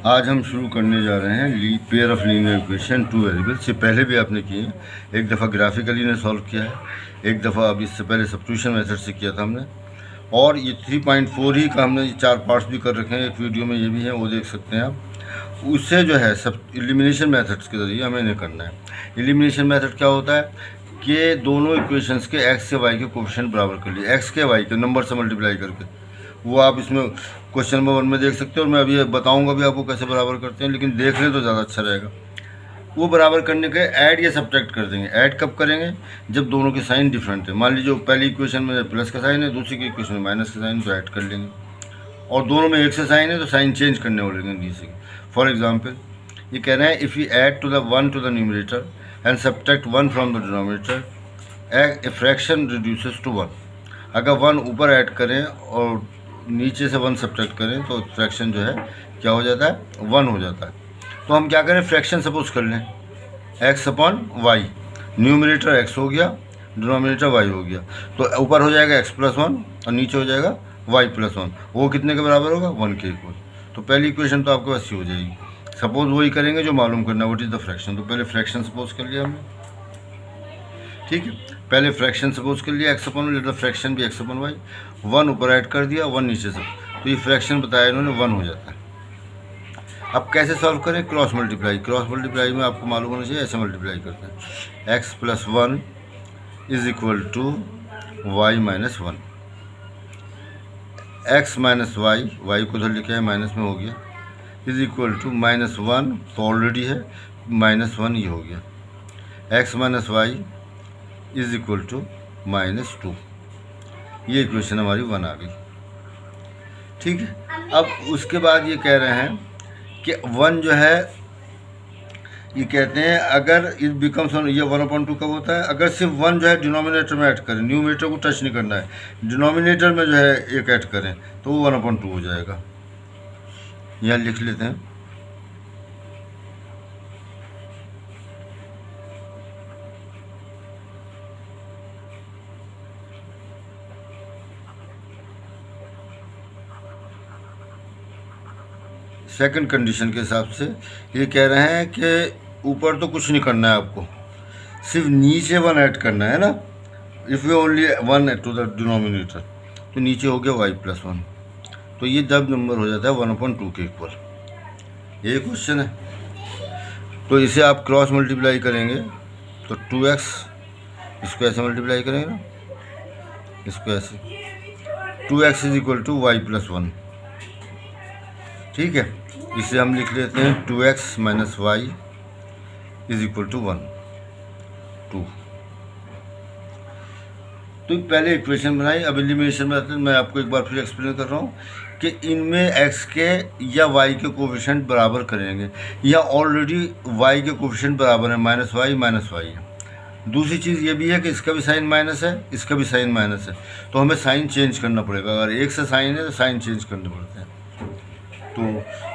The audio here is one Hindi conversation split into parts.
आज हम शुरू करने जा रहे हैं pair of linear equation two variable से पहले भी आपने किए हैं। एक दफ़ा ग्राफिकली ने सॉल्व किया है, एक दफ़ा अब इससे पहले सब्स्टिट्यूशन मेथड से किया था हमने, और ये 3.4 ही का हमने 4 पार्ट्स भी कर रखे हैं। एक वीडियो में ये भी है, वो देख सकते हैं आप। उससे जो है सब एलिमिनेशन मेथड्स के ज़रिए हमें नहीं करना है। एलिमिनेशन मेथड क्या होता है कि दोनों इक्वेशंस के एक्स से वाई के कोफिशिएंट बराबर कर लिए, एक्स के वाई के नंबर से मल्टीप्लाई करके। वो आप इसमें क्वेश्चन नंबर 1 में देख सकते हो, और मैं अभी बताऊंगा भी आपको कैसे बराबर करते हैं, लेकिन देख लें तो ज़्यादा अच्छा रहेगा। वो बराबर करने के ऐड या सब्ट्रैक्ट कर देंगे। ऐड कब करेंगे? जब दोनों के साइन डिफरेंट है। मान लीजिए पहली इक्वेशन में प्लस का साइन है, दूसरी की इक्वेशन में माइनस का साइन, तो ऐड कर लेंगे। और दोनों में एक से साइन है तो साइन चेंज करने बोलेंगे किसी। फॉर एग्जाम्पल ये कह रहे हैं if you add to the 1 to the numerator and subtract 1 from the denominator, a fraction reduces to 1। अगर 1 ऊपर ऐड करें और नीचे से 1 सब्ट्रैक्ट करें तो फ्रैक्शन जो है क्या हो जाता है? 1 हो जाता है। तो हम क्या करें, फ्रैक्शन सपोज कर लें x upon y. Numerator x हो गया, डिनोमिनेटर y हो गया, तो ऊपर हो जाएगा x प्लस 1 और नीचे हो जाएगा y प्लस 1। वो कितने के बराबर होगा? 1 के इक्वल। तो पहली इक्वेशन तो आपके पास ही हो जाएगी। सपोज वही करेंगे जो मालूम करना, व्हाट इज़ द फ्रैक्शन। तो पहले फ्रैक्शन सपोज कर लिया हमने, ठीक है। पहले फ्रैक्शन सपोज कर लिया x अपन, लेटर फ्रैक्शन भी x अपन वाई। 1 ऊपर ऐड कर दिया, 1 नीचे से, तो ये फ्रैक्शन बताया इन्होंने 1 हो जाता है। अब कैसे सॉल्व करें? Cross multiply. क्रॉस मल्टीप्लाई में आपको मालूम होना चाहिए, ऐसे मल्टीप्लाई करते हैं। x plus 1 is equal to y minus 1। X minus y, y को उधर लिखे है माइनस में हो गया, इज इक्वल टू माइनस 1 तो ऑलरेडी है, माइनस 1 ये हो गया। x minus y is equal to minus 2। ये इक्वेशन हमारी 1 आ गई, ठीक है। अब उसके बाद ये कह रहे हैं कि 1 जो है, ये कहते हैं अगर इट बिकम्स 1, ये 1/2 कब होता है? अगर सिर्फ 1 जो है डिनोमिनेटर में ऐड करें, न्यूमरेटर को टच नहीं करना है, डिनोमिनेटर में जो है एक ऐड करें तो वो 1/2 हो जाएगा। यहाँ लिख लेते हैं, सेकंड कंडीशन के हिसाब से ये कह रहे हैं कि ऊपर तो कुछ नहीं करना है आपको, सिर्फ नीचे 1 ऐड करना है ना। If you only 1 to the denominator, तो नीचे हो गया y प्लस 1। तो ये जब नंबर हो जाता है 1/2 के इक्वल। ये क्वेश्चन है। तो इसे आप क्रॉस मल्टीप्लाई करेंगे तो 2x, इसको ऐसे मल्टीप्लाई करेंगे ना, इसको ऐसे, 2x is equal to y plus 1, ठीक है। इसे हम लिख लेते हैं 2x minus y is equal to 1, 2। तो पहले इक्वेशन बनाई। अब एलिमिनेशन मेथड मैं आपको एक बार फिर एक्सप्लेन कर रहा हूँ कि इनमें x के या y के कोफिशिएंट बराबर करेंगे, या ऑलरेडी y के कोफिशिएंट बराबर है, माइनस वाई माइनस वाई है। दूसरी चीज़ ये भी है कि इसका भी साइन माइनस है, इसका भी साइन माइनस है, तो हमें साइन चेंज करना पड़ेगा। अगर एक से साइन है तो साइन चेंज करने पड़ते हैं। तो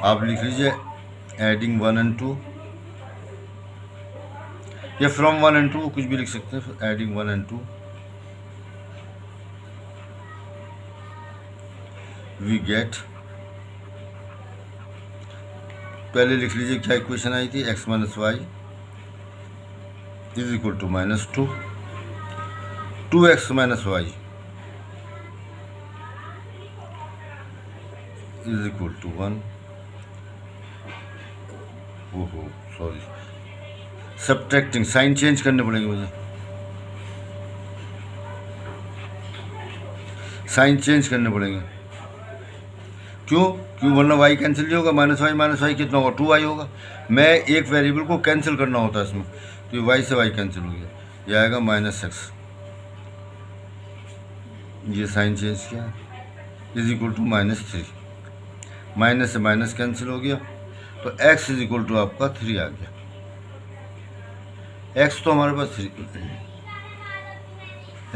आप लिख लीजिए एडिंग 1 and 2, या फ्रॉम 1 and 2 कुछ भी लिख सकते हैं। एडिंग 1 and 2 वी गेट, पहले लिख लीजिए क्या इक्वेशन आई थी, x minus y is equal to minus 2, 2x minus y is equal to 1। ओहो सॉरी, सब्ट्रैक्टिंग, साइन चेंज करने पड़ेंगे मुझे, साइन चेंज करने पड़ेंगे। क्यों? वरना वाई कैंसिल नहीं होगा। माइनस वाई कितना होगा? 2y होगा। मैं एक वेरिएबल को कैंसिल करना होता है इसमें, तो ये y से y कैंसिल हो गया, ये आएगा माइनस x। ये साइन चेंज किया, is equal to minus 3। Minus से माइनस कैंसिल हो गया, तो x इज इक्वल टू आपका 3 आ गया। x तो हमारे पास 3,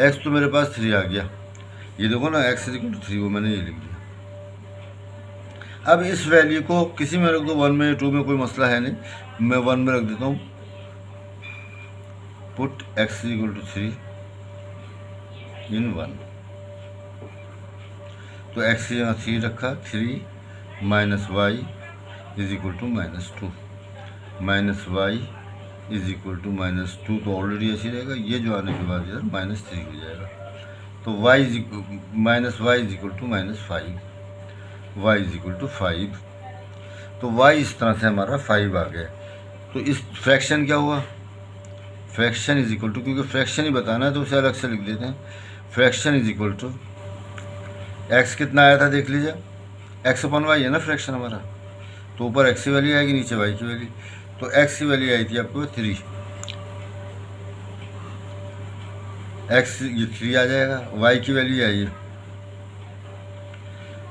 x तो मेरे पास 3 आ गया। ये देखो ना, x इज इक्वल टू 3, वो मैंने ये लिख दिया। अब इस वैल्यू को किसी में रख दो, 1 में 2 में कोई मसला है नहीं, मैं 1 में रख देता हूँ। Put x equal to 3 in 1, तो x की जगह 3 रखा, 3 minus y is equal to -2, minus y is equal to -2 तो ऑलरेडी ऐसे रहेगा, ये जो आने के बाद इधर -3 हो जाएगा। तो y is equal to -5, y is equal to 5। तो वाई इस तरह से हमारा 5 आ गया। तो इस फ्रैक्शन क्या हुआ, फ्रैक्शन इज इक्वल टू, क्योंकि फ्रैक्शन ही बताना है तो उसे अलग से लिख देते हैं। Fraction is equal to x कितना आया था देख लीजिए, एक्स अपन वाई है ना फ्रैक्शन हमारा, तो ऊपर एक्स की वैल्यू आएगी, नीचे वाई की वैल्यू। तो एक्स की वैल्यू आई थी आपको 3, एक्स ये 3 आ जाएगा, वाई की वैल्यू आई है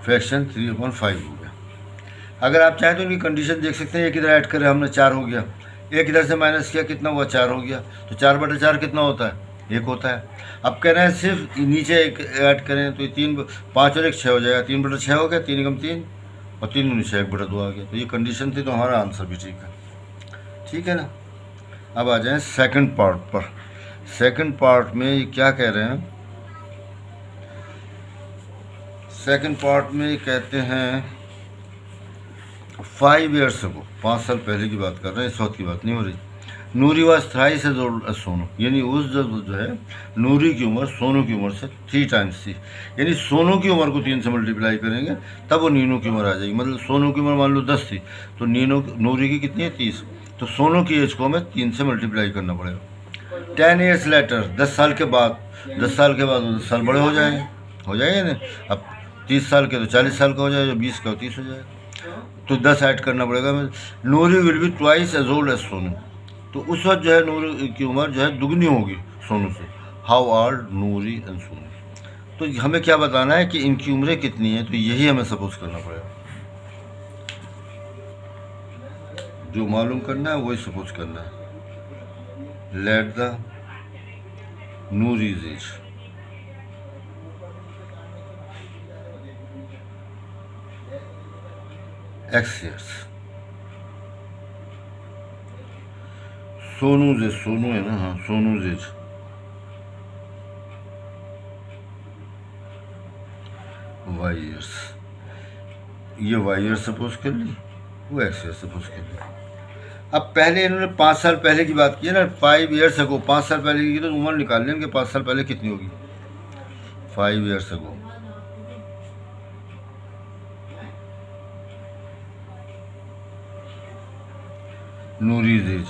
फ्रैक्शन 3/5 हो गया। अगर आप चाहें तो इनकी कंडीशन देख सकते हैं, एक इधर ऐड करें हमने 4 हो गया, एक इधर से माइनस किया कितना हुआ 4 हो गया, तो 4/4 कितना होता है 1 होता है। अब कह रहे हैं सिर्फ नीचे एक ऐड करें तो ये 3 5 और 1 6 हो जाएगा, 3/6 हो गया, 3 × 3 और 3 × 6 1/2 आ गया। तो ये कंडीशन थी, तो हमारा आंसर भी ठीक है ना। अब आ जाएं सेकंड पार्ट पर। सेकंड पार्ट में ये क्या कह रहे हैं, सेकंड पार्ट में ये कहते हैं 5 years ago, 5 साल पहले की बात कर रहे हैं, इस वक्त की बात नहीं हो रही। Noori was thrice as old as Sonu, यानी उस जो है नूरी की उम्र सोनू की उम्र से 3 times थी। यानी सोनू की उम्र को 3 से मल्टीप्लाई करेंगे तब वो नीनू की उम्र आ जाएगी। मतलब सोनू की उम्र मान लो 10 थी, तो नूरी की कितनी है 30, तो सोनू की एज को हमें 3 से मल्टीप्लाई करना पड़ेगा। 10 years later, 10 साल के बाद, 10 साल के बाद 10 साल बड़े हो जाएंगे ना। अब 30 साल के तो 40 साल का हो जाएगा, 20 का 30 हो जाएगा, तो 10 ऐड करना पड़ेगा। Noori will be twice as old as Sonu, तो उस वक्त जो है नूरी की उम्र जो है दुगनी होगी सोनू से। How old Noori and Sonu, तो हमें क्या बताना है कि इनकी उम्रें कितनी है, तो यही हमें सपोज करना पड़ेगा। जो मालूम करना है वही सपोज करना है। Let the Noori's age X years, Sonu's age, Sonu है ना, हाँ सोनूज एज Y years, ये Y years सपोज कर ली, वो X years सपोज कर ली। अब पहले इन्होंने 5 साल पहले की बात की है ना, 5 years ago, 5 साल पहले की, तो उम्र निकाल लेंगे 5 साल पहले कितनी होगी। 5 years ago नूरीज एज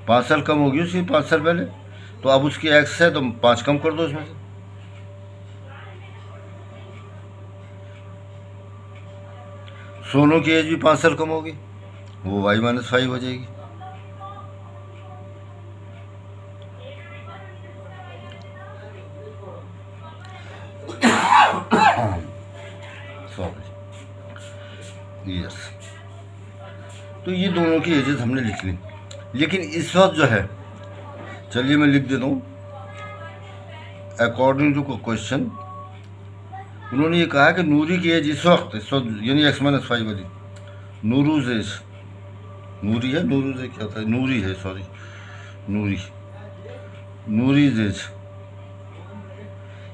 5 साल कम होगी उसकी 5 साल पहले, तो अब उसकी एक्स है तो 5 कम कर दो उसमें से। सोनू की एज भी 5 साल कम होगी, वो y-5 हो जाएगी। यस, तो ये दोनों की एजेस हमने लिख ली। लेकिन इस वक्त जो है, चलिए मैं लिख देता हूँ, अकॉर्डिंग टू क्वेश्चन उन्होंने ये कहा कि नूरी की एज इस वक्त यानी X-5 वाली नूरूज एज, नूरी है नूरूज है क्या होता है, नूरी है सॉरी, नूरीज एज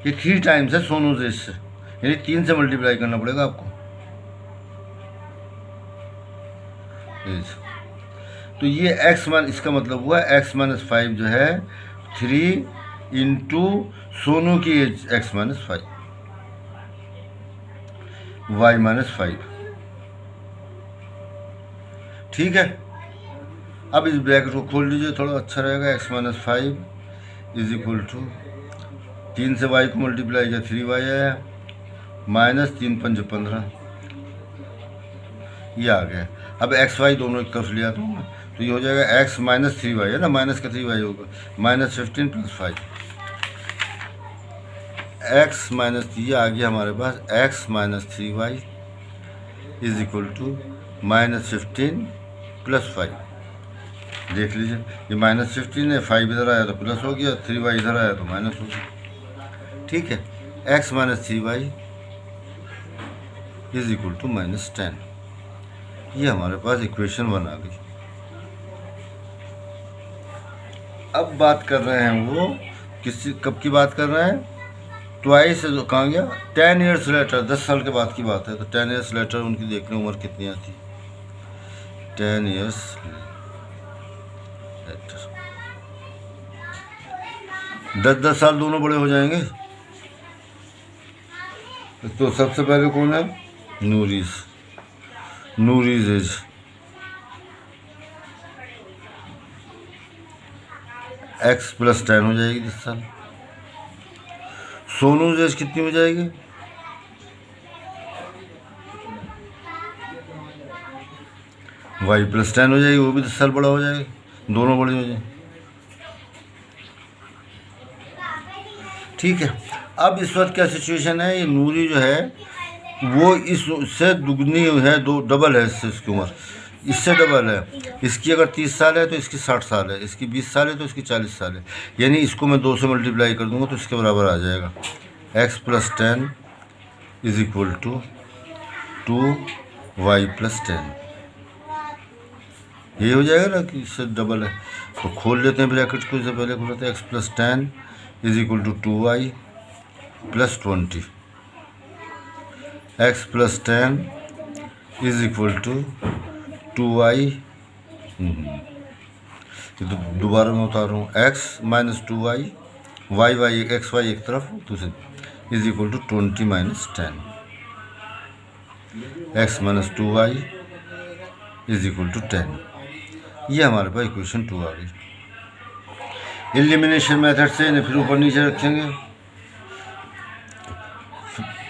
ये 3 times है सोनूज एज से, यानी 3 से मल्टीप्लाई करना पड़ेगा आपको एज। तो ये x- इसका मतलब हुआ X-5 जो है 3 × सोनू की एज X-5 y-5, ठीक है। अब इस ब्रैकेट को खोल लीजिए, थोड़ा अच्छा रहेगा। X-5 इज इक्वल टू 3 से y को मल्टीप्लाई किया 3y आया, -3 × 5 = 15, ये आ गया। अब XY दोनों एक तरफ लिया तो ये हो जाएगा X - 3y है ना, माइनस का 3y होगा, -15 + 5 X - ये आ गया हमारे पास X - 3y is equal to -15 + 5। देख लीजिए ये -15 है, 5 इधर आया तो प्लस हो गया, 3y इधर आया तो माइनस हो गया, ठीक है। X - 3y is equal to -10, ये हमारे पास इक्वेशन 1 आ गई। अब बात कर रहे हैं वो कब की बात कर रहे हैं, ट्वाइस कहाँ गया, 10 ईयर्स लेटर, 10 साल के बाद की बात है। तो 10 ईयर्स लेटर उनकी देख रहे उम्र कितनी आती, 10 ईयर्स लेटर, 10-10 साल दोनों बड़े हो जाएंगे। तो सबसे पहले कौन है, नूरीज एज, x + 10 हो जाएगी 10 साल। सोनूज एज कितनी हो जाएगी, y + 10 हो जाएगी, वो भी 10 साल बड़ा हो जाएगा, दोनों बड़े हो जाएंगे। ठीक है। अब इस वक्त क्या सिचुएशन है, ये नूरी जो है वो इससे दुगनी है, दो डबल है इसकी उम्र, इससे डबल है। इसकी अगर 30 साल है तो इसकी 60 साल है, इसकी 20 साल है तो इसकी 40 साल है। यानी इसको मैं 2 से मल्टीप्लाई कर दूंगा तो इसके बराबर आ जाएगा, x + 10 = 2y + 10। ये हो जाएगा ना कि इससे डबल है। तो खोल लेते हैं ब्रैकेट को, इससे पहले खोला था, x + 10 = 2y + 20, x + 10 = 2y, तो दोबारा मैं उतार रहा हूँ, x - 2y, xy एक तरफ दूसरी, = 20 - 10, x - 2y = 10। ये हमारे पास इक्वेशन 2 आ गई। एलिमिनेशन मेथड से इन्हें फिर ऊपर नीचे रखेंगे,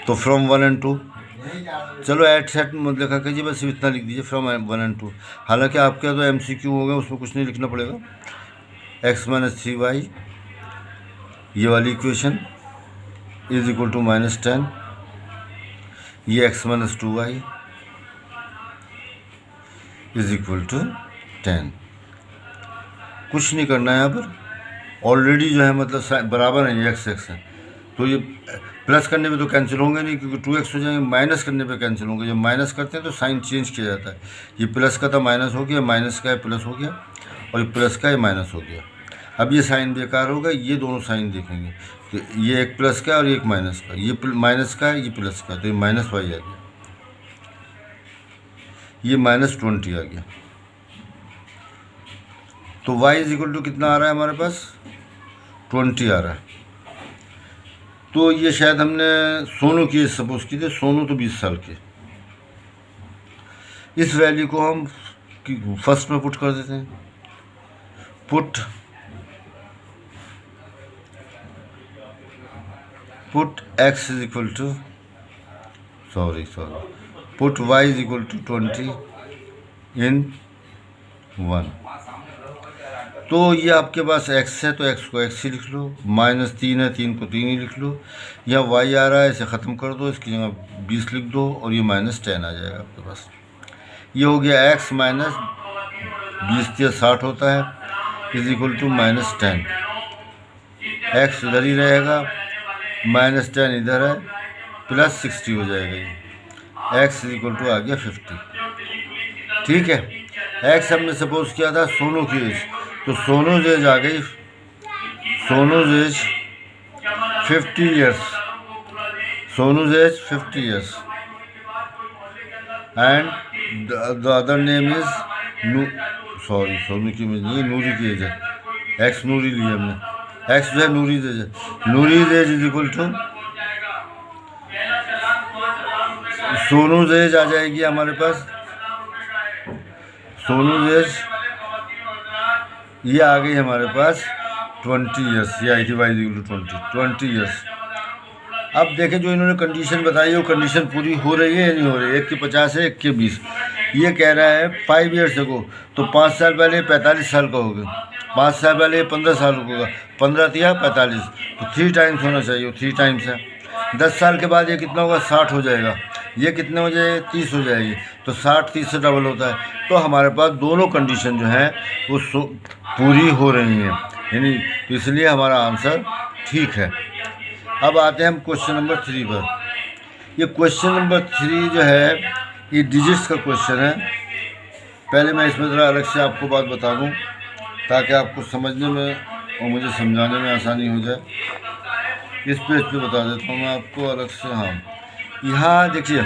तो फ्रॉम 1 and 2, चलो एट सेट मत लिखा कीजिए, बस इतना लिख दीजिए फ्रॉम 1 and 2। हालांकि आपके तो MCQ हो गया, उसमें कुछ नहीं लिखना पड़ेगा। x - 3y, ये वाली इक्वेशन, = -10, ये x - 2y = 10। कुछ नहीं करना है यहाँ पर, ऑलरेडी जो है मतलब बराबर है, ये x है, तो ये प्लस करने पे तो कैंसिल होंगे नहीं, क्योंकि 2x हो जाएंगे, माइनस करने पे कैंसिल होंगे। जब माइनस करते हैं तो साइन चेंज किया जाता है, ये प्लस का था माइनस हो गया, माइनस का है प्लस हो गया, और ये प्लस का है माइनस हो गया। अब ये साइन बेकार होगा, ये दोनों साइन देखेंगे, तो ये एक प्लस का और एक माइनस का, ये माइनस का है, ये प्लस का, तो ये -y आ गया, ये -20 आ गया। तो y = कितना आ रहा है हमारे पास, 20 आ रहा है। तो ये शायद हमने सोनू की सपोज की थी, सोनू तो 20 साल के। इस वैल्यू को हम फर्स्ट में पुट कर देते हैं, put x put y = 20 in 1। तो ये आपके पास x है तो x को x ही लिख लो, -3 है 3 को 3 ही लिख लो, यहाँ y आ रहा है, इसे ख़त्म कर दो, इसकी जगह 20 लिख दो, और ये -10 आ जाएगा आपके पास। ये हो गया x - 20 या 60 होता है, = -10, x इधर ही रहेगा, -10 इधर है, +60 हो जाएगा, ये x = आ गया 50। ठीक है। x हमने सपोज किया था सोनू की एज, तो सोनूज एज आ गई, Sonu's age 50 years, Sonu's age 50 years, and the other name is Sonu की नहीं, नूरी की एज है, एक्स नूरी ली हमने, एक्स जो है नूरीज एज है, नूरीज एज = सोनूज एज आ जाएगी हमारे पास, सोनूज एज ये आ गई हमारे पास 20 ईयर्स, ये आई थी y = 20 ईयर्स। अब देखें जो इन्होंने कंडीशन बताई वो कंडीशन पूरी हो रही है या नहीं हो रही है। एक की 50 है, एक की 20। ये कह रहा है 5 ईयर्स को, तो 5 साल पहले 45 साल का होगा, 5 साल पहले 15 साल का होगा, 15 तिया 45, तो 3 टाइम्स होना चाहिए, 3 टाइम्स है। 10 साल के बाद ये कितना होगा, 60 हो जाएगा, ये कितने हो जाएगा, 30 हो जाएगी, तो 60 30 से डबल होता है। तो हमारे पास दोनों कंडीशन जो है वो पूरी हो रही हैं, यानी तो इसलिए हमारा आंसर ठीक है। अब आते हैं हम क्वेश्चन नंबर 3 पर। ये क्वेश्चन नंबर 3 जो है ये डिजिट्स का क्वेश्चन है। पहले मैं इसमें ज़रा अलग से आपको बात बता दूँ ताकि आपको समझने में और मुझे समझाने में आसानी हो जाए। इस पेज पे बता देता हूँ मैं आपको अलग से। हाँ, यहाँ देखिए,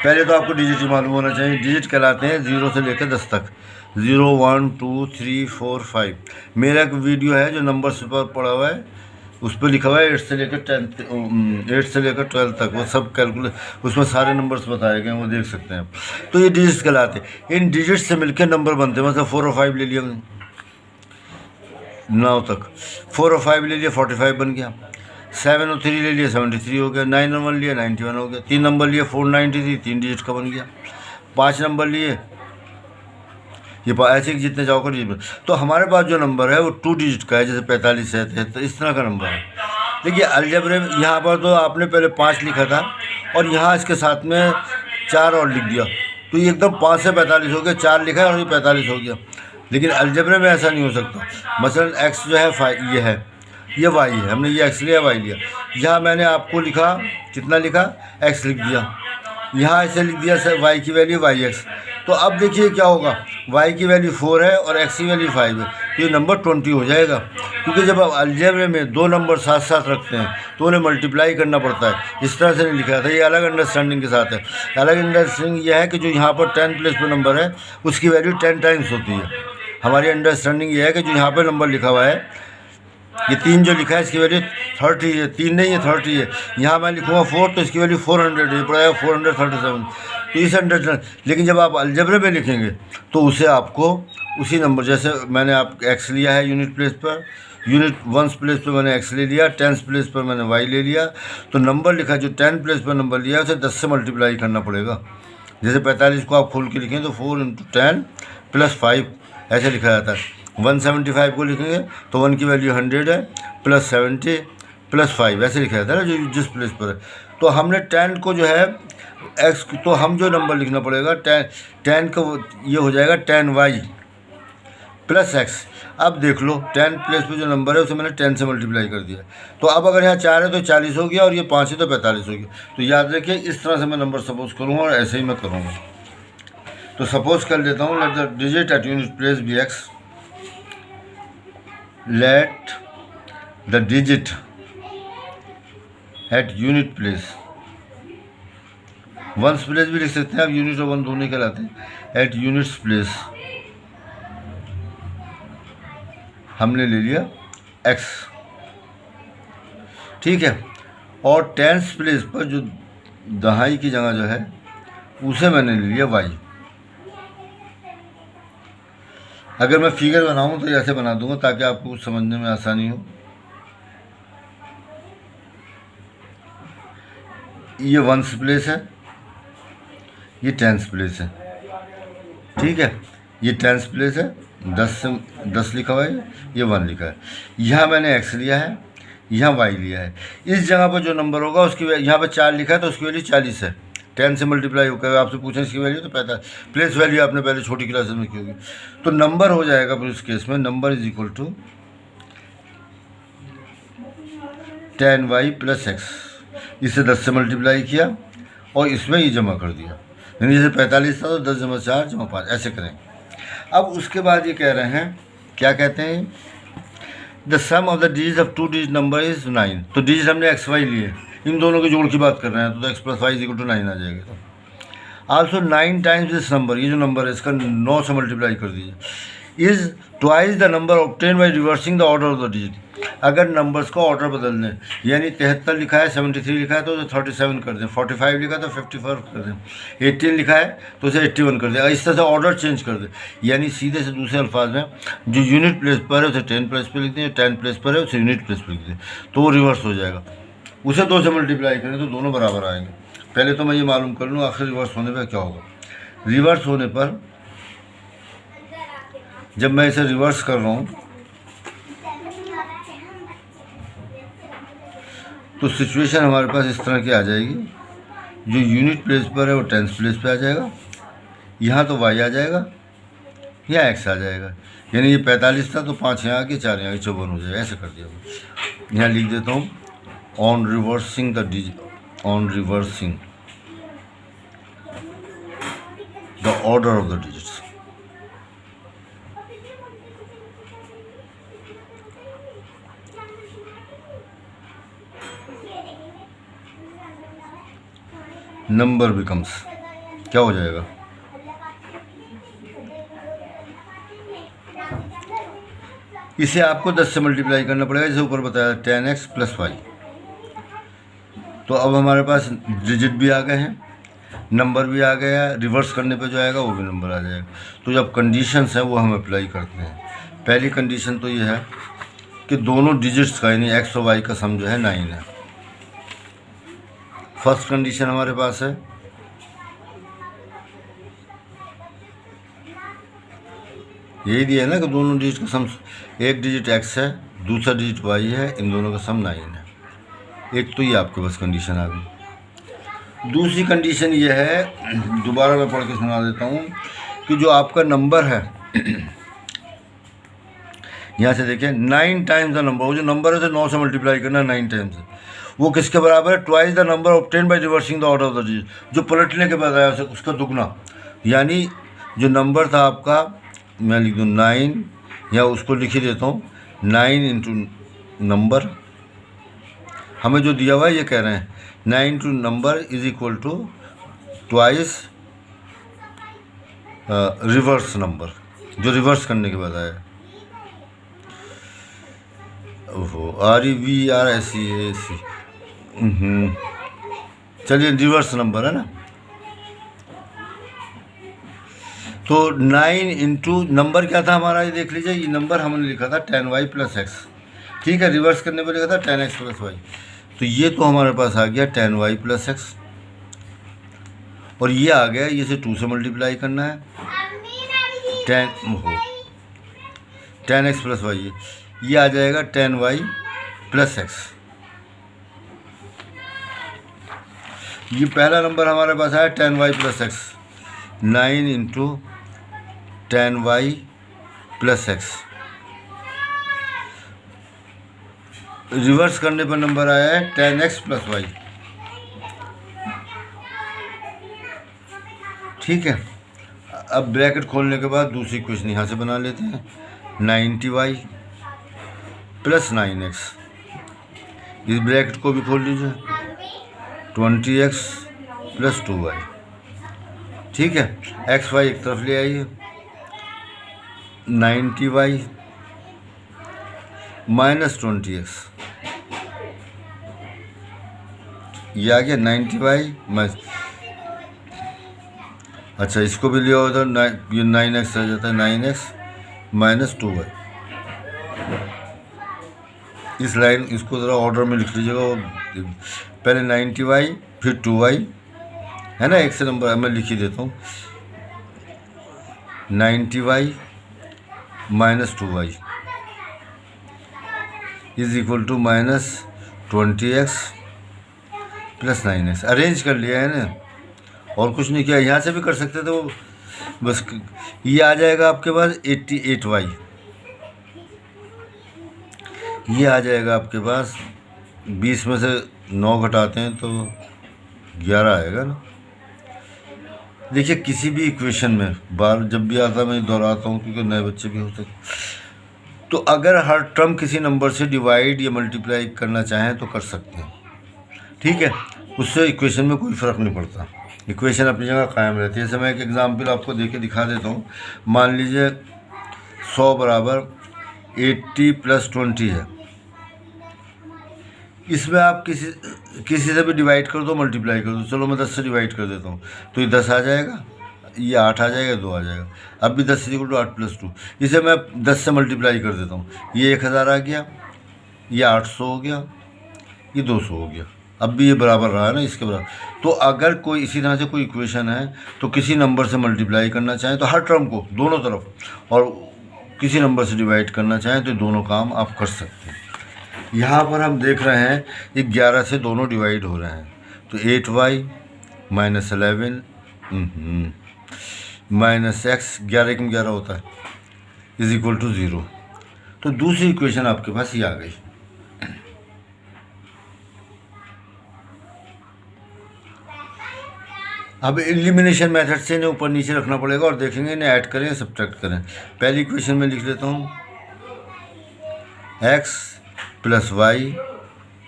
पहले तो आपको डिजिट ही मालूम होना चाहिए। डिजिट कहलाते हैं 0 से लेकर 10 तक। 0 1 2 3 4 5। मेरा एक वीडियो है जो नंबर्स पर पड़ा हुआ है, उस पर लिखा हुआ है 8 से लेकर 12 तक, वो सब कैलकुलेट, उसमें सारे नंबर्स बताए गए हैं, वो देख सकते हैं। तो ये डिजिट्स कहलाते हैं। इन डिजिट्स से मिलकर नंबर बनते हैं। मतलब 4 और 5 ले लिया 9 तक, 4 और 5 ले लिया 45 बन गया। 7 और 3 ले लिया 73 हो गया। 9 और 1 लिया 91 हो गया। 3 नंबर लिए 493, 3 डिजिट का बन गया। 5 नंबर लिए, ये ऐसे कि जितने जाओ कर डिजिट। तो हमारे पास जो नंबर है वो 2 डिजिट का है, जैसे 45 है, 73, इस तरह का नंबर है। देखिए अलजेब्रे में यहाँ पर तो आपने पहले 5 लिखा था और यहाँ इसके साथ में 4 और लिख दिया, तो ये एकदम 5 से 45 हो गया। 4 लिखा है और ये 45 हो गया। लेकिन अलजेब्रे में ऐसा नहीं हो सकता। मसलन x जो है 5, ये है, ये y है, हमने ये x लिया, y लिया। यहाँ मैंने आपको लिखा, कितना लिखा, x लिख दिया। यहाँ ऐसे लिख दिया सर y की वैल्यू yx। तो अब देखिए क्या होगा, y की वैल्यू 4 है और x की वैल्यू 5 है, तो ये नंबर 20 हो जाएगा। क्योंकि जब आप अलजेब्रे में 2 नंबर साथ साथ रखते हैं तो उन्हें मल्टीप्लाई करना पड़ता है। इस तरह से नहीं लिखा था, ये अलग अंडरस्टैंडिंग के साथ है। अलग अंडरस्टैंडिंग यह है कि जो यहाँ पर 10 प्लेस पर नंबर है उसकी वैल्यू 10 टाइम्स होती है। हमारी अंडरस्टैंडिंग ये है कि जो यहाँ पर नंबर लिखा हुआ है, ये 3 जो लिखा है इसकी वैल्यू 30 है। 3 नहीं है, 30 है। यहाँ मैं लिखूँगा 4 तो इसकी वैल्यू 400 है, पड़ेगा 437। तो इस अंडरस्टैंड। लेकिन जब आप अलजेब्रे में लिखेंगे तो उसे आपको उसी नंबर, जैसे मैंने आप x लिया है यूनिट प्लेस पर, यूनिट वंस प्लेस पर मैंने x ले लिया, टेंस प्लेस पर मैंने y ले लिया, तो नंबर लिखा जो 10 प्लेस पर नंबर लिया उसे 10 से मल्टीप्लाई करना पड़ेगा। जैसे 45 को आप खोल के लिखें तो 4 × 10 + 5 ऐसे लिखा जाता है। 175 को लिखेंगे तो 1 की वैल्यू 100 है, +70 +5 ऐसे लिखा जाता है ना, जो जिस प्लेस पर है। तो हमने 10 को जो है x, तो हम जो नंबर लिखना पड़ेगा 10 का ये हो जाएगा 10y + x। अब देख लो 10 प्लेस पे जो नंबर है उसे मैंने 10 से मल्टीप्लाई कर दिया। तो अब अगर यहाँ 4 है तो 40 हो गया और ये 5 है तो 45 हो गया। तो याद रखिए इस तरह से मैं नंबर सपोज करूँगा और ऐसे ही मैं करूँगा। तो सपोज कर लेता हूँ, let the digit at unit place be x, let the digit at unit place, once place भी लिख सकते हैं आप, यूनिट और वन दोनों ही कहलाते हैं। एट यूनिट्स प्लेस हमने ले लिया x, ठीक है। और टेंस प्लेस पर जो दहाई की जगह जो है उसे मैंने ले लिया y। अगर मैं फिगर बनाऊँ तो ऐसे बना दूंगा ताकि आपको कुछ समझने में आसानी हो। ये वंस प्लेस है, ये टेंस प्लेस है, ठीक है। ये टेंस प्लेस है, 10 लिखा हुआ है, ये 1 लिखा है। यहाँ मैंने x लिया है, यहाँ y लिया है। इस जगह पर जो नंबर होगा उसकी, यहाँ पर 4 लिखा है तो उसकी वैल्यू 40 है। 10 से मल्टीप्लाई होकर आपसे पूछें इसकी वैल्यू तो 45, प्लेस वैल्यू आपने पहले छोटी क्लासेस में की होगी। तो नंबर हो जाएगा फिर उस केस में, number is equal to 10y + x। इसे 10 से मल्टीप्लाई किया और इसमें ये जमा कर दिया, यानी जैसे 45 था तो 10 + 4 = 5 ऐसे करें। अब उसके बाद ये कह रहे हैं, क्या कहते हैं, the sum of the digit of 2 digit number is 9। तो डिजिट हमने x y लिए, इन दोनों के जोड़ की बात कर रहे हैं, तो x + y = 9 आ जाएगा। तो आल्सो 9 टाइम्स दिस नंबर, ये जो नंबर है इसका 9 से मल्टीप्लाई कर दीजिए। Is twice the number obtain by reversing the order of the digit. अगर नंबर्स का ऑर्डर बदल दें, यानी 73 लिखा है 73 लिखा है तो उसे 37 कर दें, 45 लिखा है तो 54 कर दें, 18 लिखा है तो उसे 81 कर दें। इस तरह से ऑर्डर चेंज कर दें, यानी सीधे से दूसरे अल्फाज में जो यूनिट प्लेस पर है उसे 10 प्लेस पर लिख दें, 10 प्लेस पर है उसे यूनिट प्लेस पर लिख दें, तो वो रिवर्स हो जाएगा। उसे 2 से मल्टीप्लाई करें तो दोनों बराबर आएंगे। पहले तो मैं ये मालूम कर लूँ आखिर रिवर्स होने पर क्या होगा। रिवर्स होने पर जब मैं इसे रिवर्स कर रहा हूँ तो सिचुएशन हमारे पास इस तरह की आ जाएगी, जो यूनिट प्लेस पर है वो टेंस प्लेस पे आ जाएगा, यहाँ तो y आ जाएगा, यहाँ x आ जाएगा, यानी ये 45 था तो 5 यहाँ आके 4 यहाँ 54 हो जाएगा। ऐसे कर दिया। यहाँ लिख देता हूँ on reversing the digit, on reversing the order of the digits. Number becomes, क्या हो जाएगा? इसे आपको 10 से मल्टीप्लाई करना पड़ेगा, जैसे ऊपर बताया 10x प्लस वाई। तो अब हमारे पास डिजिट भी आ गए हैं, नंबर भी आ गया है, रिवर्स करने पे जो आएगा वो भी नंबर आ जाएगा। तो जब कंडीशंस हैं वो हम अप्लाई करते हैं। पहली कंडीशन तो ये है कि दोनों डिजिट्स का यानी x और y का सम जो है 9 है। फर्स्ट कंडीशन हमारे पास है, यही दिया है ना कि दोनों डिजिट का सम, एक डिजिट x है, दूसरा डिजिट y है, इन दोनों का सम 9 है। एक तो ये आपके पास कंडीशन आ गई। दूसरी कंडीशन ये है, दोबारा मैं पढ़ के सुना देता हूँ, कि जो आपका नंबर है यहाँ से देखिए 9 टाइम्स द नंबर, वो जो नंबर है तो 9 से मल्टीप्लाई करना है 9 टाइम्स, वो किसके बराबर है? Twice the number obtain by reversing the order of the digit, जो पलटने के बाद आया उसका दुगना। यानी जो नंबर था आपका, मैं लिख दूँ 9, या उसको लिख ही देता हूँ 9 इंटू नंबर, हमें जो दिया हुआ है ये कह रहे हैं 9 into number is equal to twice reverse number, जो रिवर्स करने के बाद आया। ओहो, REVRSE, चलिए रिवर्स नंबर है ना। तो 9 इंटू नंबर क्या था हमारा, ये देख लीजिए, ये नंबर हमने लिखा था 10y प्लस एक्स, ठीक है, रिवर्स करने पर लिखा था 10x प्लस वाई। तो ये तो हमारे पास आ गया 10y प्लस एक्स, और ये आ गया, ये से 2 से मल्टीप्लाई करना है 10x प्लस वाई, ये आ जाएगा 10y प्लस एक्स। ये पहला नंबर हमारे पास आया 10y plus x, 9 into 10y plus x, reverse करने पर नंबर आया है 10x प्लस वाई, ठीक है। अब ब्रैकेट खोलने के बाद दूसरी क्वेश्चन यहाँ से बना लेते हैं, 90y प्लस 9x, इस ब्रैकेट को भी खोल लीजिए, 20x प्लस 2y, ठीक है। एक्स वाई एक तरफ ले आइए, 90y माइनस 20x, ये आ गया 90y माइनस, अच्छा इसको भी लिया हो तो ये 9x आ जाता है, 9x माइनस 2y। इस लाइन इसको ज़रा ऑर्डर में लिख लीजिएगा, पहले 90y फिर 2y, है ना, एक से नंबर मैं लिख ही देता हूँ, 90y minus 2y is equal to minus 20x plus 9x। Arrange कर लिया है ना, और कुछ नहीं किया, यहाँ से भी कर सकते थे वो, बस ये आ जाएगा आपके पास 88y, ये आ जाएगा आपके पास, 20 में से 9 घटाते हैं तो 11 आएगा ना। देखिए किसी भी इक्वेशन में बार जब भी आता है मैं दोहराता हूँ क्योंकि नए बच्चे भी होते हैं, तो अगर हर टर्म किसी नंबर से डिवाइड या मल्टीप्लाई करना चाहें तो कर सकते हैं, ठीक है, उससे इक्वेशन में कोई फ़र्क नहीं पड़ता, इक्वेशन अपनी जगह कायम रहती है। जैसे मैं एक एग्जांपल आपको दे के दिखा देता हूँ, मान लीजिए 100 बराबर 80 प्लस 20 है, इसमें आप किसी से भी डिवाइड कर दो, मल्टीप्लाई कर दो, चलो मैं 10 से डिवाइड कर देता हूँ, तो ये 10 आ जाएगा, ये 8 आ जाएगा, 2 आ जाएगा। अब भी 10 इक्वल टू 8 प्लस 2, इसे मैं 10 से मल्टीप्लाई कर देता हूँ, ये 1000 आ गया, ये 800 हो गया, ये 200 हो गया, अब भी ये बराबर रहा है ना इसके बराबर। तो अगर कोई इसी तरह से कोई इक्वेशन है तो किसी नंबर से मल्टीप्लाई करना चाहें तो हर टर्म को दोनों तरफ, और किसी नंबर से डिवाइड करना चाहें तो दोनों काम आप कर सकते हैं। यहाँ पर हम देख रहे हैं ये 11 से दोनों डिवाइड हो रहे हैं, तो 8y माइनस 11 माइनस एक्स, 11 कम 11 होता है, इज इक्वल टू 0। तो दूसरी इक्वेशन आपके पास ये आ गई। अब एलिमिनेशन मेथड से इन्हें ऊपर नीचे रखना पड़ेगा और देखेंगे इन्हें ऐड करें सब्ट्रैक्ट करें। पहली इक्वेशन में लिख लेता हूँ x plus y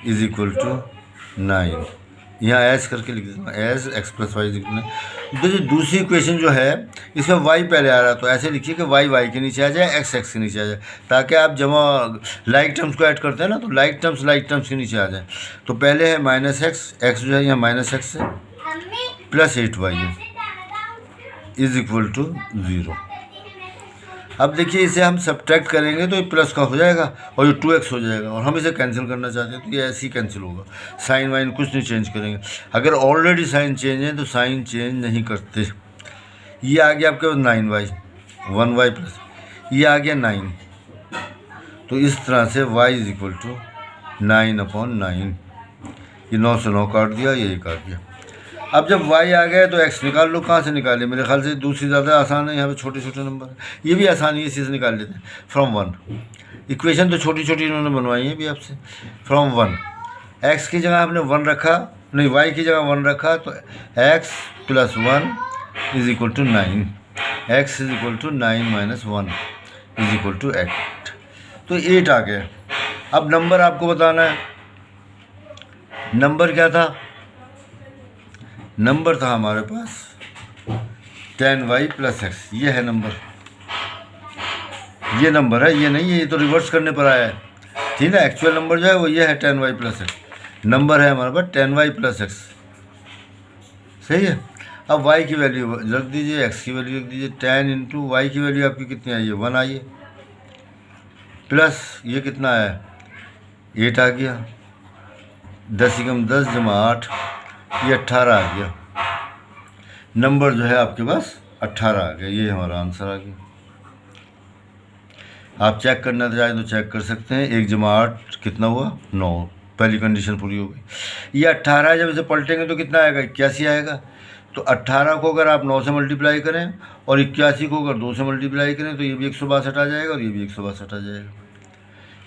is equal to 9, यहाँ एज करके लिख देना, एज एक्स प्लस वाई लिखना। तो जो दूसरी इक्वेशन जो है इसमें वाई पहले आ रहा है, तो ऐसे लिखिए कि वाई वाई के नीचे आ जाए, एक्स एक्स के नीचे आ जाए, ताकि आप जमा लाइक टर्म्स को ऐड करते हैं ना, तो लाइक टर्म्स के नीचे आ जाए। तो पहले है माइनस एक्स, एक्स जो है यहाँ माइनस एक्स है, प्लस 8y है, इज इक्वल टू 0। अब देखिए इसे हम सब्ट्रैक्ट करेंगे तो ये प्लस का हो जाएगा और ये 2x हो जाएगा, और हम इसे कैंसिल करना चाहते हैं तो ये ऐसे ही कैंसिल होगा। साइन वाइन कुछ नहीं चेंज करेंगे। अगर ऑलरेडी साइन चेंज है तो साइन चेंज नहीं करते। ये आ गया आपके पास 9y, 1y प्लस ये आ गया 9। तो इस तरह से y इज इक्वल टू 9/9। ये 9 से 9 काट दिया, यही काट दिया। अब जब y आ गया तो x निकाल लो। कहाँ से निकाले? मेरे ख्याल से दूसरी ज़्यादा आसान है, यहाँ पे छोटे छोटे नंबर है, ये भी आसानी है, इसी से निकाल लेते हैं। फ्रॉम 1, इक्वेशन तो छोटी छोटी इन्होंने बनवाई है भी आपसे। फ्रॉम 1, x की जगह हमने 1 रखा, नहीं y की जगह 1 रखा, तो x plus 1 is equal to 9, x is equal to 9 minus 1 is equal to 8। तो 8 आ गया। अब नंबर आपको बताना है, नंबर क्या था? नंबर था हमारे पास 10y प्लस एक्स, ये है नंबर, ये नंबर है, ये नहीं है, ये तो रिवर्स करने पर आया है, ठीक है। एक्चुअल नंबर जो है वो ये है 10y प्लस एक्स। नंबर है हमारे पास 10y प्लस एक्स, सही है। अब y की वैल्यू रख दीजिए, x की वैल्यू रख दीजिए। 10 इंटू वाई की वैल्यू आपकी कितनी आई है? 1 आई है, प्लस ये कितना आया? 8 आ गया। 10 × 10 = 8, ये 18 आ गया। नंबर जो है आपके पास 18 आ गया, ये हमारा आंसर आ गया। आप चेक करना चाहें तो चेक कर सकते हैं। 1 × 8 कितना हुआ? 9, पहली कंडीशन पूरी हो गई। ये 18 जब इसे पलटेंगे तो कितना आएगा? 81 आएगा। तो 18 को अगर आप 9 से मल्टीप्लाई करें और 81 को अगर 2 से मल्टीप्लाई करें तो ये भी 162 आ जाएगा और ये भी 162 आ जाएगा।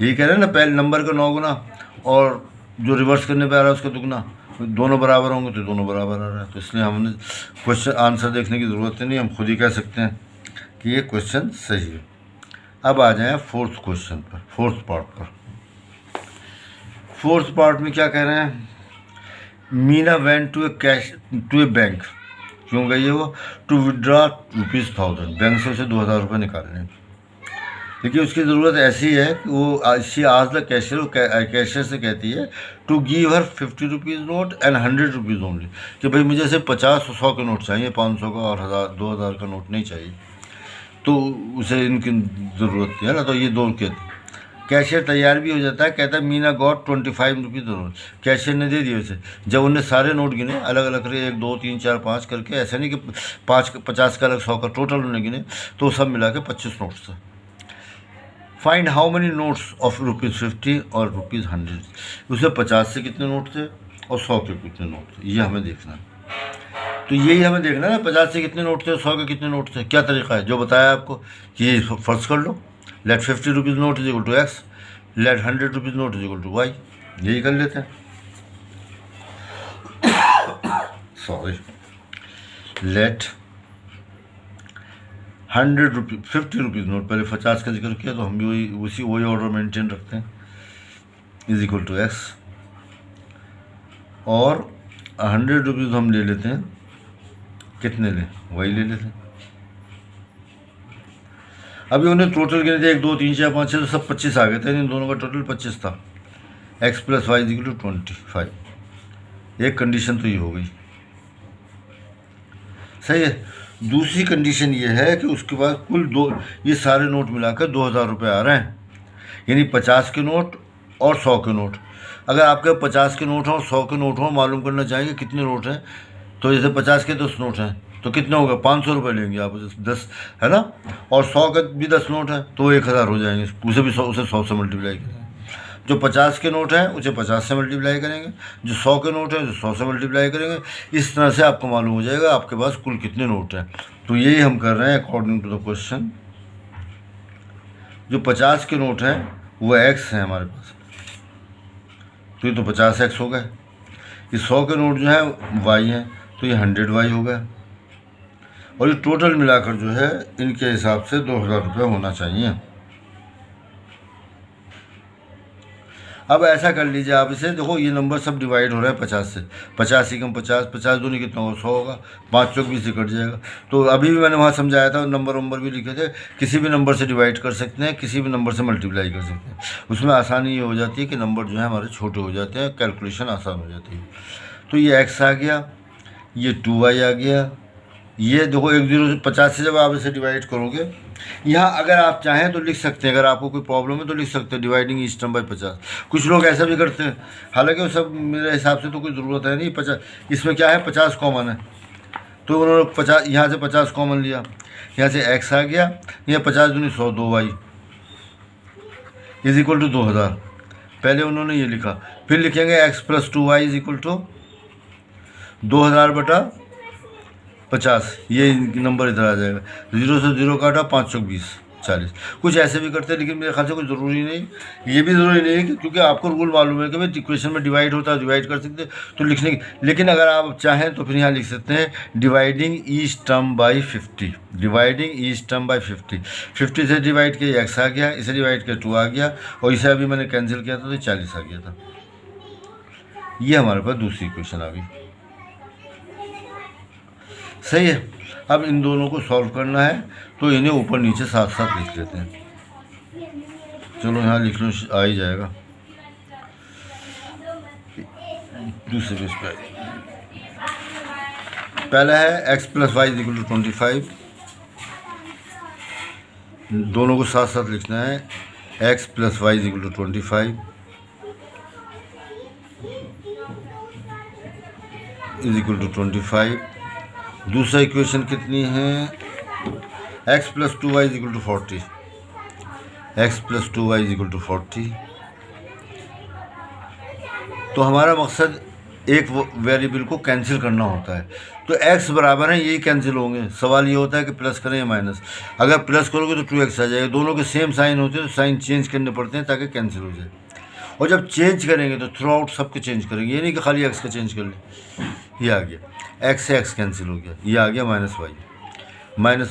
यही कह रहे हैं ना, पहले नंबर का 9 गुना और जो रिवर्स करने पे आ रहा है उसका दुगना, दोनों बराबर होंगे तो दोनों बराबर आ रहा है। तो इसलिए हमने क्वेश्चन आंसर देखने की ज़रूरत नहीं, हम खुद ही कह सकते हैं कि ये क्वेश्चन सही है। अब आ जाएं फोर्थ क्वेश्चन पर, फोर्थ पार्ट पर। फोर्थ पार्ट में क्या कह रहे हैं? Meena went to a bank. क्यों गई है वो? टू विड्रॉ ₹1000, बैंक से उसे 2000 रुपये निकालने। देखिए उसकी ज़रूरत ऐसी है कि वो शी आज द कैशियर से कहती है to give her 50 rupees note and 100 rupees only, कि भाई मुझे सिर्फ 50 100 के नोट चाहिए, 500 का और 1000 2000 का नोट नहीं चाहिए। तो उसे इनकी ज़रूरत है ना, तो ये दो के कैशियर तैयार भी हो जाता है, कहता है Meena got 25 rupees note. Cashier ने दे दिए उसे। जब उन्हें सारे नोट गिने अलग अलग करके 1 2 3 4 5 करके, ऐसा नहीं कि 50 का अलग 100 का, टोटल उन्होंने गिने, तो सब मिला के 25 नोट्स थे। Find how many notes of ₹50 और ₹100। उसमें 50 से कितने नोट थे और 100 के कितने नोट थे, ये हमें देखना है। तो यही हमें देखना है ना, 50 से कितने नोट थे और 100 के कितने नोट थे। क्या तरीका है जो बताया आपको कि फर्ज कर लो, let 50 rupees note is equal to X, let 100 rupees note is equal to Y, यही कर लेते हैं। सॉरी, लेट 50 रुपीज़ नोट, पहले 50 का जिक्र किया तो हम भी वही ऑर्डर मेंटेन रखते हैं, इज इक्वल टू एक्स, और 100 रुपीज़ हम ले लेते हैं, कितने लें? वही ले लेते हैं। अभी उन्हें टोटल गिने थे 1 2 3 4 5 6 तो सब 25 आ गए थे, इन दोनों का टोटल 25 था। x plus y is equal to 25। एक कंडीशन तो ये हो गई, सही है। दूसरी कंडीशन ये है कि उसके बाद कुल ये सारे नोट मिलाकर 2000 रुपये आ रहे हैं, यानी 50 के नोट और 100 के नोट। अगर आपके 50 के नोट हों और 100 के नोट हों, मालूम करना चाहेंगे कितने नोट हैं, तो जैसे 50 के 10 नोट हैं तो कितना होगा? 500 रुपये लेंगे आप, 10 है ना, और 100 के भी 10 नोट हैं तो 1000 हो जाएंगे। उसे 100 से मल्टीप्लाई करेंगे। जो 50 के नोट हैं उसे 50 से मल्टीप्लाई करेंगे, जो 100 के नोट हैं उसे 100 से मल्टीप्लाई करेंगे। इस तरह से आपको मालूम हो जाएगा आपके पास कुल कितने नोट हैं। तो यही हम कर रहे हैं अकॉर्डिंग टू द क्वेश्चन। जो 50 के नोट हैं वो x हैं हमारे पास, तो ये तो 50x हो गए। ये 100 के नोट जो हैं y हैं, तो ये 100y हो गया, और ये टोटल मिलाकर जो है इनके हिसाब से 2000 रुपये होना चाहिए। अब ऐसा कर लीजिए आप इसे, देखो ये नंबर सब डिवाइड हो रहा है 50 से, 50 ही कम 50, 50 दूनी कितना होगा 100 होगा, 5 चौक 20 से कट जाएगा। तो अभी भी मैंने वहाँ समझाया था, नंबर भी लिखे थे, किसी भी नंबर से डिवाइड कर सकते हैं, किसी भी नंबर से मल्टीप्लाई कर सकते हैं। उसमें आसानी ये हो जाती है कि नंबर जो है हमारे छोटे हो जाते हैं, कैलकुलेशन आसान हो जाती है। तो ये x आ गया, ये 2y आ गया, ये देखो 10 से 50 से जब आप इसे डिवाइड करोगे, यहाँ अगर आप चाहें तो लिख सकते हैं, अगर आपको कोई प्रॉब्लम है तो लिख सकते हैं डिवाइडिंग ईच टर्म बाय 50। कुछ लोग ऐसा भी करते हैं, हालांकि वो सब मेरे हिसाब से तो कोई ज़रूरत है नहीं। 50 इसमें क्या है, 50 कॉमन है, तो उन्होंने 50 यहाँ से 50 कॉमन लिया, यहाँ से x आ गया, यहाँ 50 दूनी 100, 2y इज इक्वल टू 2000। पहले उन्होंने ये लिखा, फिर लिखेंगे x plus 2y is equal to 2000 बटा 50, ये नंबर इधर आ जाएगा। 0 से 0 काटा, 5 चौक 20, 40। कुछ ऐसे भी करते हैं, लेकिन मेरे ख्याल से कुछ ज़रूरी नहीं, ये भी ज़रूरी नहीं है कि क्योंकि आपको रूल मालूम है कि भाई इक्वेशन में डिवाइड होता है, डिवाइड कर सकते हैं तो लिखने की। लेकिन अगर आप चाहें तो फिर यहाँ लिख सकते हैं dividing each term by 50, dividing each term by 50। 50 से डिवाइड किया x आ गया, इसे डिवाइड किया 2 आ गया, और इसे अभी मैंने कैंसिल किया था तो 40 आ गया था। ये हमारे पास दूसरी इक्वेशन आ गई, सही है। अब इन दोनों को सॉल्व करना है, तो इन्हें ऊपर नीचे साथ साथ लिख लेते हैं। चलो यहाँ लिख लो, आ ही जाएगा। दूसरे पेज पे पहला है x plus y is equal to 25, दोनों को साथ साथ लिखना है। x plus y is equal to 25 is equal to 25। दूसरा इक्वेशन कितनी है, x plus 2y is equal to 40, x plus 2y is equal to 40। तो हमारा मकसद एक वेरिएबल को कैंसिल करना होता है, तो x बराबर है यही कैंसिल होंगे। सवाल ये होता है कि प्लस करें या माइनस। अगर प्लस करोगे तो 2x आ जाएगा, दोनों के सेम साइन होते हैं तो साइन चेंज करने पड़ते हैं ताकि कैंसिल हो जाए। और जब चेंज करेंगे तो थ्रू आउट सबके चेंज करेंगे, ये नहीं कि खाली x का चेंज कर ले। ये आ गया, x से x कैंसिल हो गया, ये आ गया minus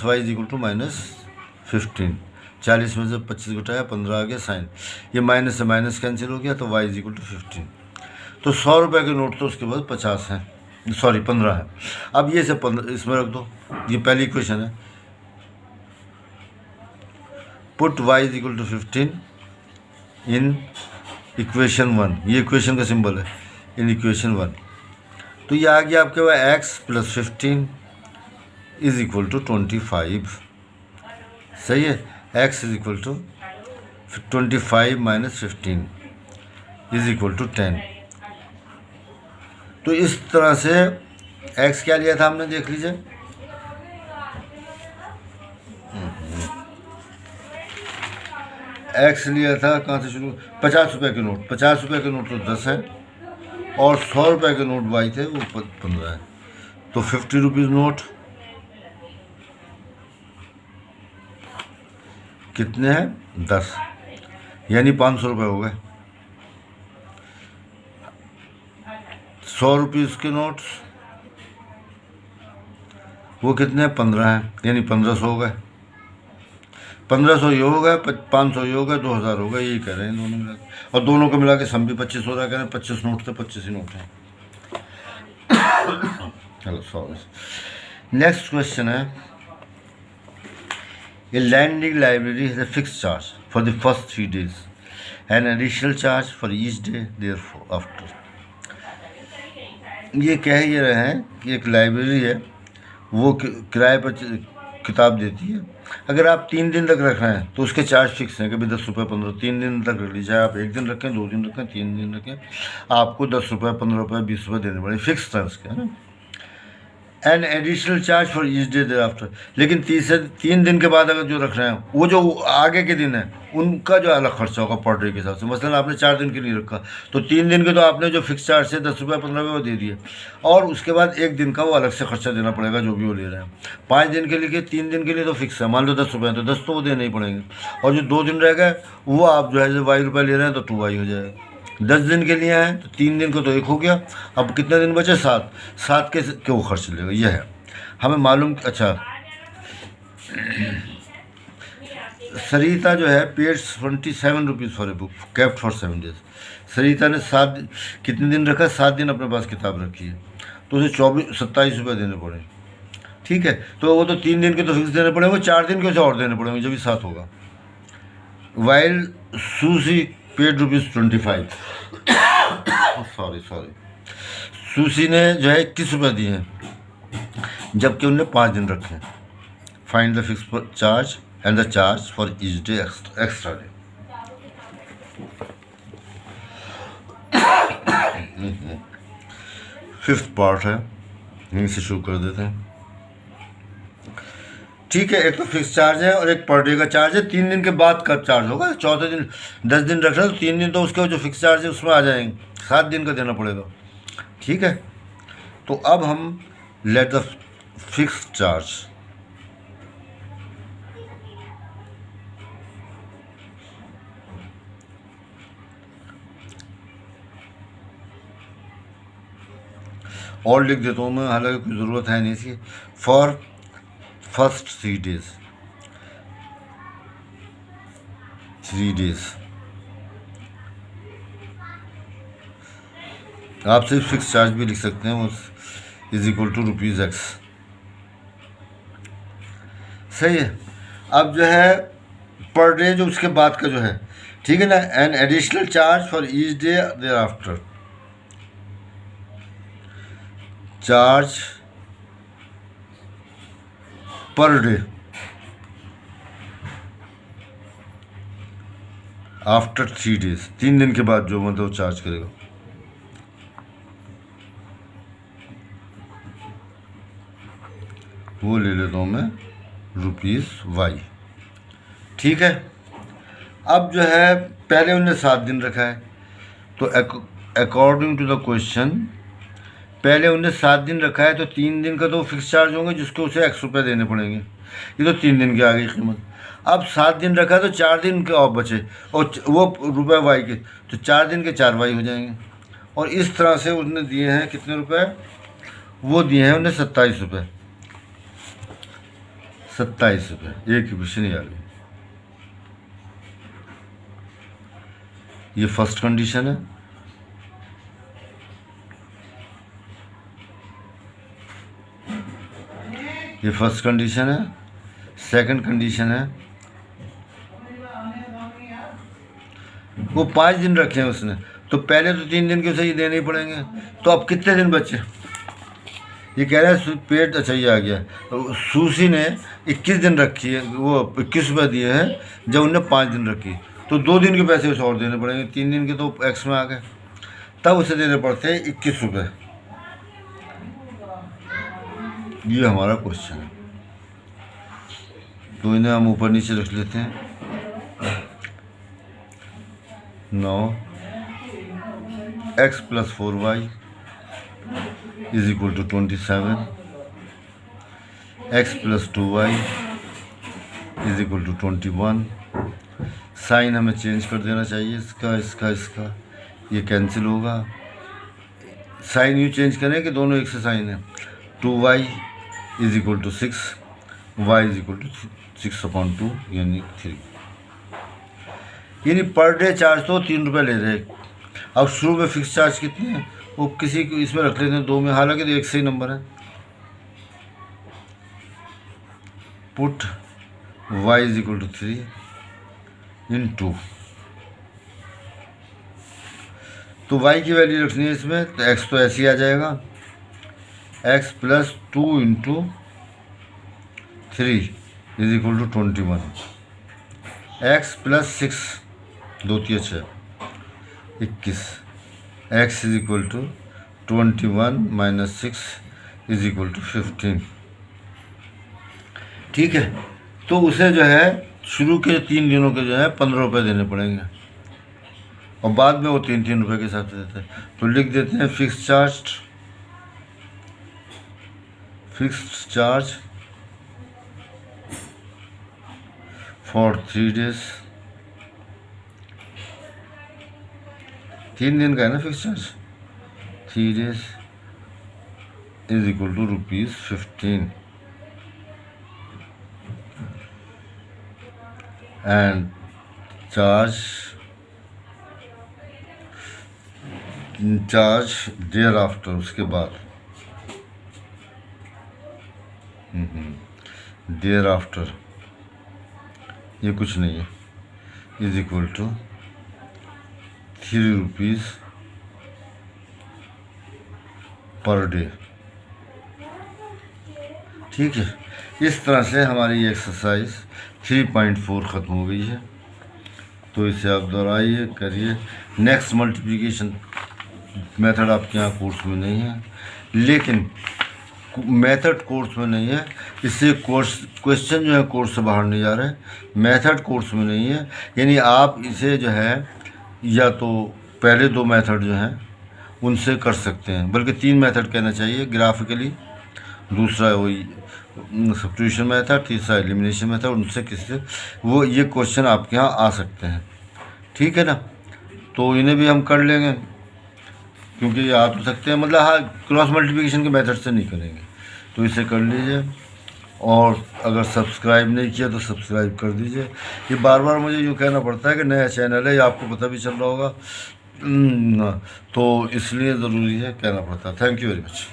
y is equal to -15। 40 में से 25 घटाया 15 आ गया साइन, ये माइनस से माइनस कैंसिल हो गया, तो y इज इक्वल टू 15। तो 100 रुपये के नोट तो उसके बाद 50 हैं, सॉरी 15 है। अब ये से 15 इसमें रख दो, ये पहली इक्वेशन है। Put y is equal to 15 in equation 1, ये इक्वेशन का सिंबल है, इन इक्वेशन 1। तो ये आ गया आपके पास x plus 15 is equal to 25, सही है। x is equal to 25 minus 15 is equal to 10। तो इस तरह से x क्या लिया था हमने, देख लीजिए। x लिया था कहाँ से शुरू, 50 रुपये के नोट, 50 रुपये के नोट तो 10 है, और 100 रुपये के नोट y थे वो 15 है। तो 50 रुपीज़ नोट कितने हैं, 10, यानी 500 रुपये हो गए। 100 रुपीज़ के नोट्स वो कितने हैं, 15 हैं, यानी 1500 हो गए। 1500 ये हो गए, 500 ये हो गए, 2000 हो गए, यही कह रहे हैं दोनों मिला के। और दोनों को मिला के सम भी 25 हो रहा है, कह रहे हैं 25 नोट थे, 25 ही नोट हैं। चलो सॉरी। नेक्स्ट क्वेश्चन है, a lending library has a fixed charge for the first 3 days and additional charge for each day thereafter। ये कह ही रहे हैं कि एक लाइब्रेरी है, वो किराए पर किताब देती है। अगर आप 3 दिन तक रख रहे हैं तो उसके चार्ज फिक्स हैं, कभी 10 रुपये 15, 3 दिन तक रख लीजिए। आप 1 दिन रखें, 2 दिन रखें, 3 दिन रखें, आपको 10 रुपये 15 रुपये 20 रुपये देने पड़े, फिक्स था उसके, है ना। And additional charge for each day thereafter. लेकिन 3 दिन के बाद अगर जो रख रहे हैं, वो जो आगे के दिन है उनका जो अलग खर्चा होगा पर डे के हिसाब से। मसलन आपने 4 दिन के लिए रखा, तो 3 दिन के तो आपने जो फिक्स चार्ज है 10 रुपये 15 रुपये वो दे दिए, और उसके बाद 1 दिन का वो अलग से खर्चा देना पड़ेगा जो भी वो ले रहे हैं। 5 दिन के लिए, 3 दिन के लिए तो फिक्स है, मान लो 10 रुपये, तो 10 तो वो देने ही पड़ेंगे। और जो 2 दिन रह गए वो आप जो है जो y रुपये ले रहे हैं तो 2y हो जाएगा। 10 दिन के लिए हैं तो 3 दिन को तो 1 हो गया, अब कितने दिन बचे, 7 के वो खर्च लेगा। यह है हमें मालूम। अच्छा, सरिता जो है paid 27 rupees for a book kept for 7 days. Sarita ने कितने दिन रखा? 7 दिन अपने पास किताब रखी है, तो उसे 27 रुपये देने पड़े। ठीक है, तो वो तो 3 दिन के तो फिक्स देने पड़ेंगे, 4 दिन के उसे और देने पड़ेंगे, जब भी 7 होगा। While Susie paid ₹25 sorry Susie ने जो है 21 रुपये दिए हैं, जबकि उनने 5 दिन रखे हैं। Find the fix charge and the charge for each day extra day. Fifth part है, यहीं से शुरू कर देते हैं। ठीक है, एक तो फिक्स चार्ज है और एक पर डे का चार्ज है। 3 दिन के बाद का चार्ज होगा, चौथे दिन 10 दिन रख रहे तो 3 दिन तो उसका जो फिक्स चार्ज है उसमें आ जाएंगे, 7 दिन का देना पड़ेगा। ठीक है, तो अब हम लेट द फिक्स चार्ज और लिख देता हूँ मैं, हालांकि कोई ज़रूरत है नहीं इसकी। फॉर फर्स्ट 3 डेज आप सिर्फ फिक्स चार्ज भी लिख सकते हैं, वो इज इक्वल टू ₹X। सही है। अब जो है पर डे जो उसके बाद का जो है, ठीक है ना, an additional charge for each day thereafter. Charge per day after 3 days, 3 दिन के बाद जो मतलब चार्ज करेगा। वो ले लेता हूँ मैं ₹Y। ठीक है, अब जो है पहले उन्हें 7 दिन रखा है, तो अकॉर्डिंग टू द क्वेश्चन पहले उन्हें 7 दिन रखा है, तो 3 दिन का तो फिक्स चार्ज होंगे जिसको उसे X रुपये देने पड़ेंगे। ये तो 3 दिन की आ गई कीमत। अब 7 दिन रखा है तो 4 दिन के और बचे, और वो ₹Y के, तो 4 दिन के 4Y हो जाएंगे। और इस तरह से उसने दिए हैं कितने रुपए? वो दिए हैं उन्हें 27 रुपये। 27 रुपये, एक क्वेश्चन ही आ गई। ये फर्स्ट कंडीशन है। ये फर्स्ट कंडीशन है। सेकंड कंडीशन है, वो 5 दिन रखे हैं उसने, तो पहले तो 3 दिन के उसे ये देने ही पड़ेंगे। तो अब कितने दिन बचे? ये कह रहा है पेट, अच्छा ये आ गया। तो सूसी ने 21 दिन रखी है, वो 21 रुपये दिए हैं, जब उनने 5 दिन रखी, तो 2 दिन के पैसे उसे और देने पड़ेंगे। 3 दिन के तो X में आ गए, तब उसे देने पड़ते हैं 21 रुपये। ये हमारा क्वेश्चन है, तो इन्हें हम ऊपर नीचे रख लेते हैं। 9 X + 4Y is equal to 27, X + 2Y is equal to 21। Sign हमें चेंज कर देना चाहिए, इसका ये कैंसिल होगा। साइन यूँ चेंज करें कि दोनों एक से साइन है। 2Y is equal to 6, Y is equal to 6/2 यानी 3। यानी पर डे चार्ज तो 3 रुपये ले रहे। अब शुरू में फिक्स चार्ज कितने हैं वो किसी को इसमें रख लेते हैं 2 में, हालांकि तो एक से ही नंबर है। Put Y is equal to 3 × तो Y की वैल्यू रखनी है इसमें, तो X तो ऐसे ही आ जाएगा, X + 2 × 3 is equal to 21। X + 6 2 3 6 21, X is equal to 21 - 6 is equal to 15। ठीक है, तो उसे जो है शुरू के 3 दिनों के जो है 15 रुपये देने पड़ेंगे, और बाद में वो 3-3 रुपये के हिसाब से देते हैं। तो लिख देते हैं फिक्स चार्ज फॉर 3 डेज। 3 दिन का है ना fix charge, 3 days is equal to ₹15। And charge thereafter, उसके बाद देयर आफ्टर ये कुछ नहीं है, is equal to 3 rupees per day. ठीक है, इस तरह से हमारी एक्सरसाइज 3.4 ख़त्म हो गई है। तो इसे आप दोहराइए, करिए। नेक्स्ट मल्टीप्लिकेशन मेथड आपके यहाँ कोर्स में नहीं है, लेकिन मेथड कोर्स में नहीं है, इससे कोर्स क्वेश्चन जो है कोर्स से बाहर नहीं जा रहे, मेथड कोर्स में नहीं है। यानी आप इसे जो है या तो पहले 2 मेथड जो हैं उनसे कर सकते हैं, बल्कि 3 मेथड कहना चाहिए, ग्राफिकली, दूसरा वही सब्स्टिट्यूशन मेथड, तीसरा एलिमिनेशन मेथड, उनसे किससे वो ये क्वेश्चन आपके यहाँ आ सकते हैं। ठीक है ना, तो इन्हें भी हम कर लेंगे, क्योंकि ये आ तो सकते हैं, मतलब हाँ क्रॉस मल्टीप्लिकेशन के मेथड से नहीं करेंगे, तो इसे कर लीजिए। और अगर सब्सक्राइब नहीं किया तो सब्सक्राइब कर दीजिए। ये बार बार मुझे यूँ कहना पड़ता है कि नया चैनल है, ये आपको पता भी चल रहा होगा, तो इसलिए ज़रूरी है कहना पड़ता है। Thank you very much.